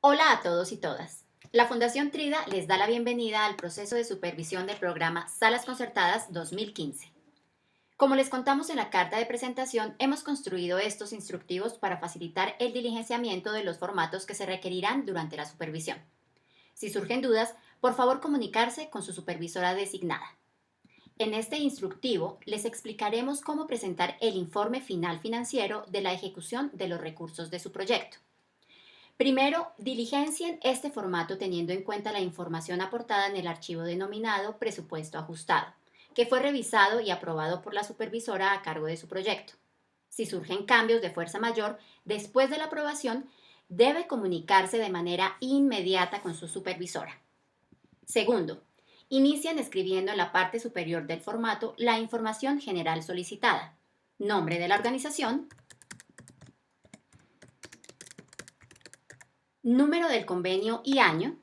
Hola a todos y todas. La Fundación Trida les da la bienvenida al proceso de supervisión del programa Salas Concertadas 2015. Como les contamos en la carta de presentación, hemos construido estos instructivos para facilitar el diligenciamiento de los formatos que se requerirán durante la supervisión. Si surgen dudas, por favor comunicarse con su supervisora designada. En este instructivo les explicaremos cómo presentar el informe final financiero de la ejecución de los recursos de su proyecto. Primero, diligencien este formato teniendo en cuenta la información aportada en el archivo denominado presupuesto ajustado, que fue revisado y aprobado por la supervisora a cargo de su proyecto. Si surgen cambios de fuerza mayor después de la aprobación, debe comunicarse de manera inmediata con su supervisora. Segundo, inician escribiendo en la parte superior del formato la información general solicitada, nombre de la organización, número del convenio y año,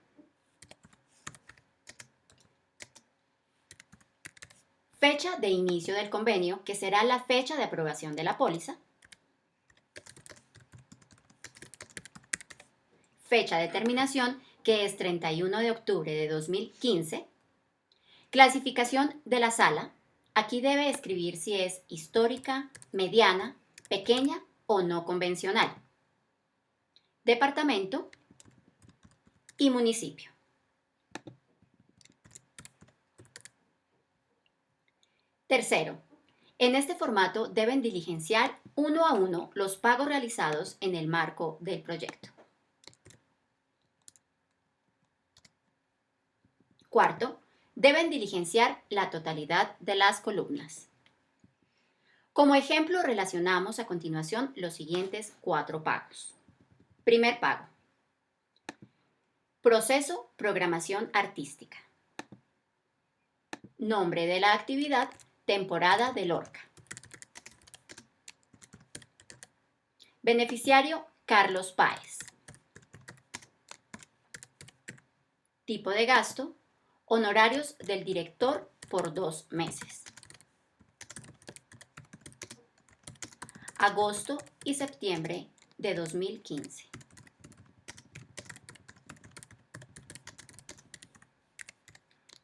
fecha de inicio del convenio, que será la fecha de aprobación de la póliza, fecha de terminación, que es 31 de octubre de 2015, clasificación de la sala, aquí debe escribir si es histórica, mediana, pequeña o no convencional, departamento y municipio. Tercero, en este formato deben diligenciar uno a uno los pagos realizados en el marco del proyecto. Cuarto, deben diligenciar la totalidad de las columnas. Como ejemplo, relacionamos a continuación los siguientes 4 pagos. Primer pago. Proceso, programación artística. Nombre de la actividad, temporada de Lorca. Beneficiario, Carlos Páez. Tipo de gasto, honorarios del director por 2 meses. Agosto y septiembre de 2015.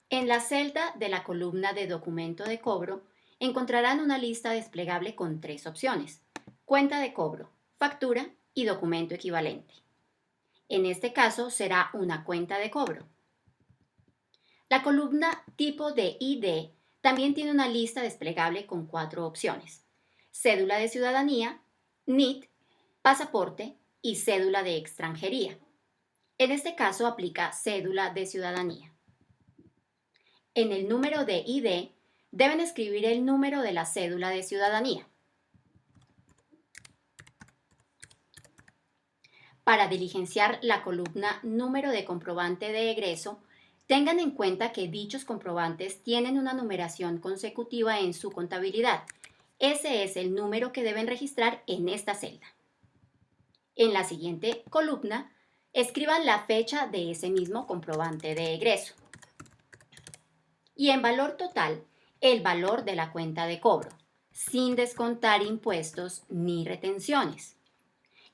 En la celda de la columna de documento de cobro encontrarán una lista desplegable con 3 opciones: cuenta de cobro, factura y documento equivalente. En este caso será una cuenta de cobro. La columna tipo de ID también tiene una lista desplegable con 4 opciones: cédula de ciudadanía, NIT, pasaporte y cédula de extranjería. En este caso aplica cédula de ciudadanía. En el número de ID deben escribir el número de la cédula de ciudadanía. Para diligenciar la columna número de comprobante de egreso, tengan en cuenta que dichos comprobantes tienen una numeración consecutiva en su contabilidad. Ese es el número que deben registrar en esta celda. En la siguiente columna, escriban la fecha de ese mismo comprobante de egreso. Y en valor total, el valor de la cuenta de cobro, sin descontar impuestos ni retenciones.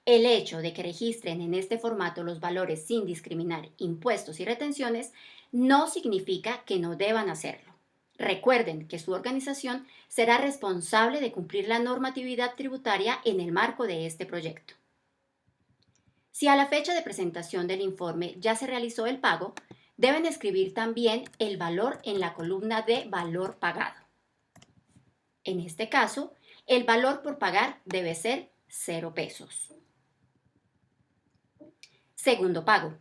El hecho de que registren en este formato los valores sin discriminar impuestos y retenciones no significa que no deban hacerlo. Recuerden que su organización será responsable de cumplir la normatividad tributaria en el marco de este proyecto. Si a la fecha de presentación del informe ya se realizó el pago, deben escribir también el valor en la columna de valor pagado. En este caso, el valor por pagar debe ser 0 pesos. Segundo pago.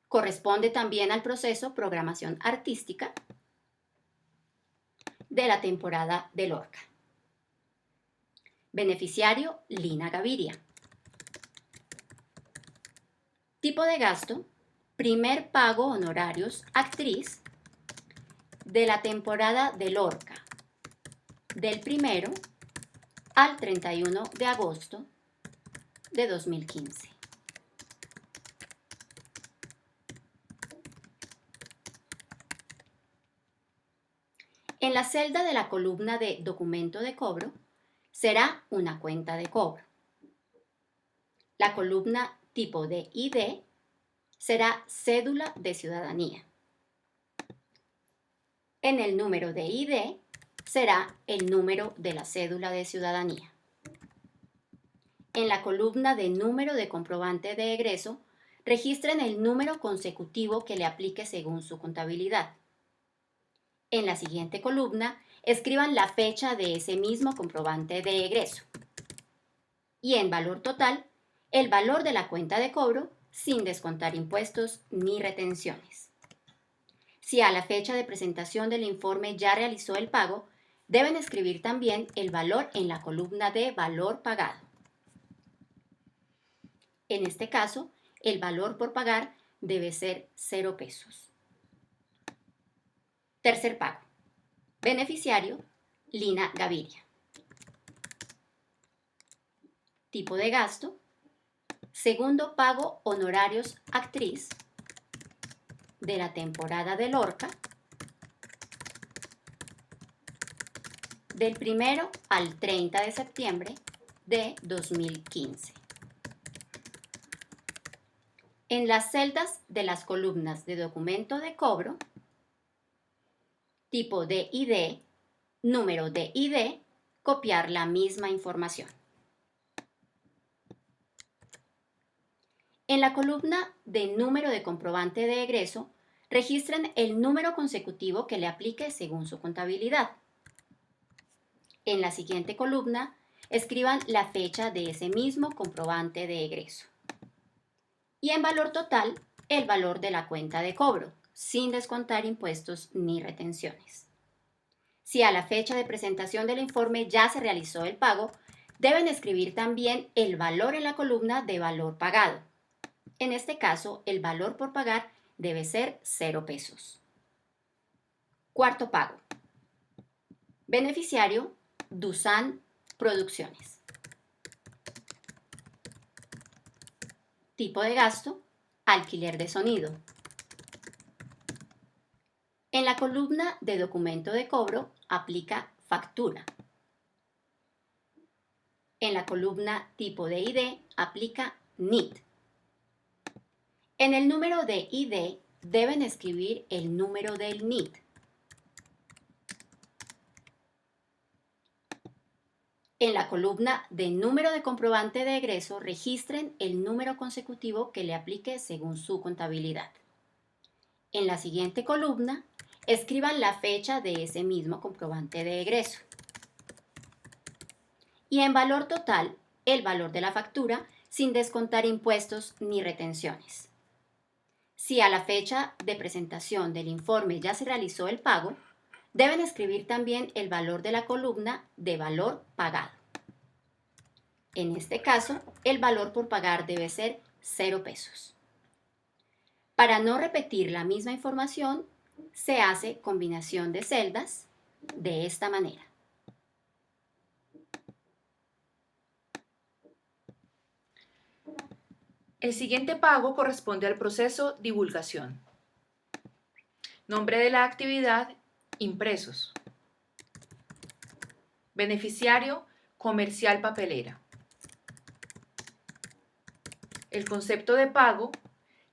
Corresponde también al proceso programación artística de la temporada de Lorca. Beneficiario, Lina Gaviria. Tipo de gasto, primer pago honorarios actriz de la temporada de Lorca, del 1 al 31 de agosto de 2015. En la celda de la columna de documento de cobro será una cuenta de cobro. La columna tipo de ID será cédula de ciudadanía. En el número de ID será el número de la cédula de ciudadanía. En la columna de número de comprobante de egreso, registren el número consecutivo que le aplique según su contabilidad. En la siguiente columna, escriban la fecha de ese mismo comprobante de egreso. Y en valor total, el valor de la cuenta de cobro sin descontar impuestos ni retenciones. Si a la fecha de presentación del informe ya realizó el pago, deben escribir también el valor en la columna de valor pagado. En este caso, el valor por pagar debe ser 0 pesos. Tercer pago. Beneficiario, Lina Gaviria. Tipo de gasto. Segundo pago honorarios actriz de la temporada de Lorca del 1 al 30 de septiembre de 2015. En las celdas de las columnas de documento de cobro, tipo de ID, número de ID, copiar la misma información. En la columna de número de comprobante de egreso, registren el número consecutivo que le aplique según su contabilidad. En la siguiente columna, escriban la fecha de ese mismo comprobante de egreso. Y en valor total, el valor de la cuenta de cobro, sin descontar impuestos ni retenciones. Si a la fecha de presentación del informe ya se realizó el pago, deben escribir también el valor en la columna de valor pagado. En este caso, el valor por pagar debe ser 0 pesos. Cuarto pago. Beneficiario, Dusan Producciones. Tipo de gasto, alquiler de sonido. En la columna de documento de cobro, aplica factura. En la columna tipo de ID, aplica NIT. En el número de ID deben escribir el número del NIT. En la columna de número de comprobante de egreso registren el número consecutivo que le aplique según su contabilidad. En la siguiente columna, escriban la fecha de ese mismo comprobante de egreso. Y en valor total, el valor de la factura sin descontar impuestos ni retenciones. Si a la fecha de presentación del informe ya se realizó el pago, deben escribir también el valor de la columna de valor pagado. En este caso, el valor por pagar debe ser 0 pesos. Para no repetir la misma información, se hace combinación de celdas de esta manera. El siguiente pago corresponde al proceso divulgación. Nombre de la actividad, impresos. Beneficiario, comercial papelera. El concepto de pago,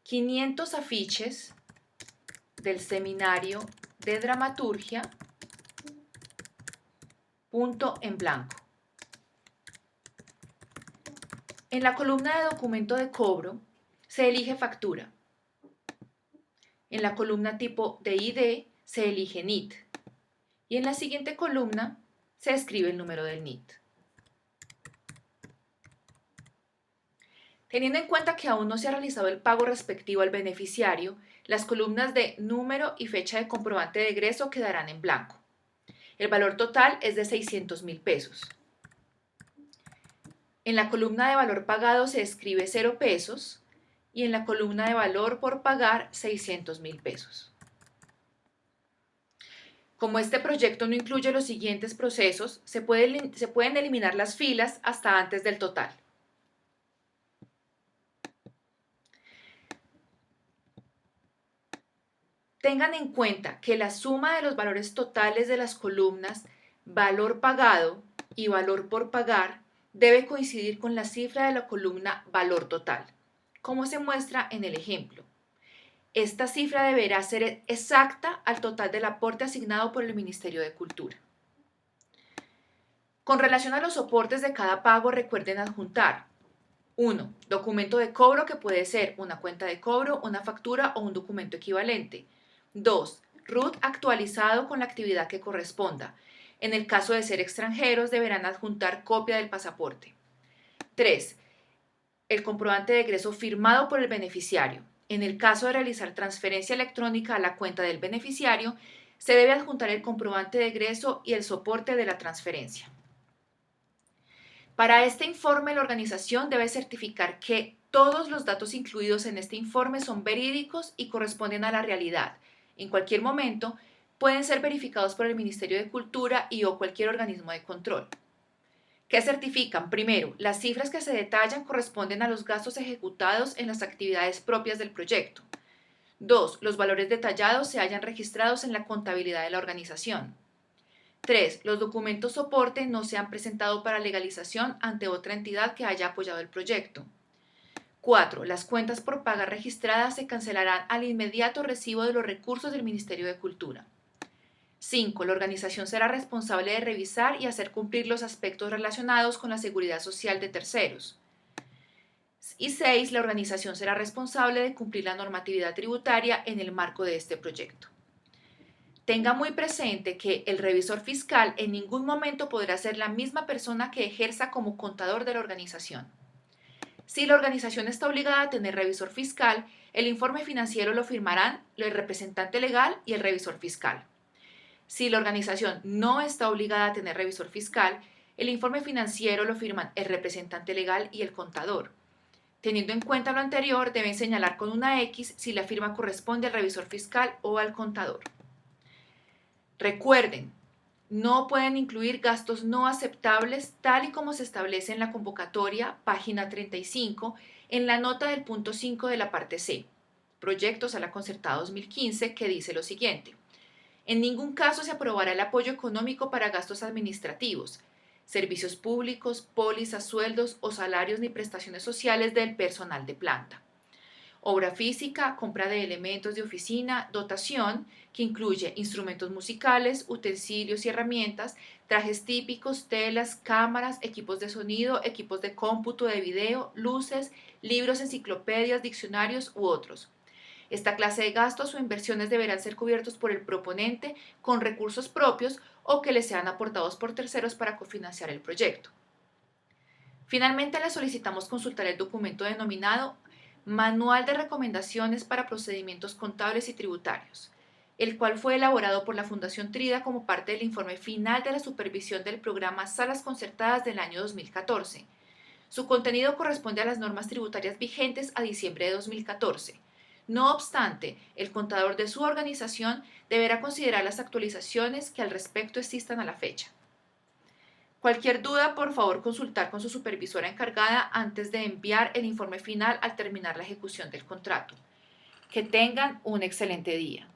500 afiches del seminario de dramaturgia, punto en blanco. En la columna de documento de cobro se elige factura. En la columna tipo de ID se elige NIT. Y en la siguiente columna se escribe el número del NIT. Teniendo en cuenta que aún no se ha realizado el pago respectivo al beneficiario, las columnas de número y fecha de comprobante de egreso quedarán en blanco. El valor total es de 600.000 pesos. En la columna de valor pagado se escribe 0 pesos y en la columna de valor por pagar 600.000 pesos. Como este proyecto no incluye los siguientes procesos, se pueden eliminar las filas hasta antes del total. Tengan en cuenta que la suma de los valores totales de las columnas valor pagado y valor por pagar debe coincidir con la cifra de la columna valor total, como se muestra en el ejemplo. Esta cifra deberá ser exacta al total del aporte asignado por el Ministerio de Cultura. Con relación a los soportes de cada pago, recuerden adjuntar 1. Documento de cobro, que puede ser una cuenta de cobro, una factura o un documento equivalente. 2. RUT actualizado con la actividad que corresponda. En el caso de ser extranjeros, deberán adjuntar copia del pasaporte. 3. El comprobante de egreso firmado por el beneficiario. En el caso de realizar transferencia electrónica a la cuenta del beneficiario, se debe adjuntar el comprobante de egreso y el soporte de la transferencia. Para este informe, la organización debe certificar que todos los datos incluidos en este informe son verídicos y corresponden a la realidad. En cualquier momento, pueden ser verificados por el Ministerio de Cultura y o cualquier organismo de control. ¿Qué certifican? Primero, las cifras que se detallan corresponden a los gastos ejecutados en las actividades propias del proyecto. 2. Los valores detallados se hallan registrados en la contabilidad de la organización. 3. Los documentos soporte no se han presentado para legalización ante otra entidad que haya apoyado el proyecto. 4. Las cuentas por paga registradas se cancelarán al inmediato recibo de los recursos del Ministerio de Cultura. 5. La organización será responsable de revisar y hacer cumplir los aspectos relacionados con la seguridad social de terceros. Y 6. La organización será responsable de cumplir la normatividad tributaria en el marco de este proyecto. Tenga muy presente que el revisor fiscal en ningún momento podrá ser la misma persona que ejerza como contador de la organización. Si la organización está obligada a tener revisor fiscal, el informe financiero lo firmarán el representante legal y el revisor fiscal. Si la organización no está obligada a tener revisor fiscal, el informe financiero lo firman el representante legal y el contador. Teniendo en cuenta lo anterior, deben señalar con una X si la firma corresponde al revisor fiscal o al contador. Recuerden, no pueden incluir gastos no aceptables tal y como se establece en la convocatoria, página 35, en la nota del punto 5 de la parte C, Proyectos a la Concertada 2015, que dice lo siguiente. En ningún caso se aprobará el apoyo económico para gastos administrativos, servicios públicos, pólizas, sueldos o salarios ni prestaciones sociales del personal de planta. Obra física, compra de elementos de oficina, dotación, que incluye instrumentos musicales, utensilios y herramientas, trajes típicos, telas, cámaras, equipos de sonido, equipos de cómputo de video, luces, libros, enciclopedias, diccionarios u otros. Esta clase de gastos o inversiones deberán ser cubiertos por el proponente con recursos propios o que les sean aportados por terceros para cofinanciar el proyecto. Finalmente, le solicitamos consultar el documento denominado Manual de Recomendaciones para Procedimientos Contables y Tributarios, el cual fue elaborado por la Fundación Trida como parte del informe final de la supervisión del programa Salas Concertadas del año 2014. Su contenido corresponde a las normas tributarias vigentes a diciembre de 2014. No obstante, el contador de su organización deberá considerar las actualizaciones que al respecto existan a la fecha. Cualquier duda, por favor, consultar con su supervisora encargada antes de enviar el informe final al terminar la ejecución del contrato. Que tengan un excelente día.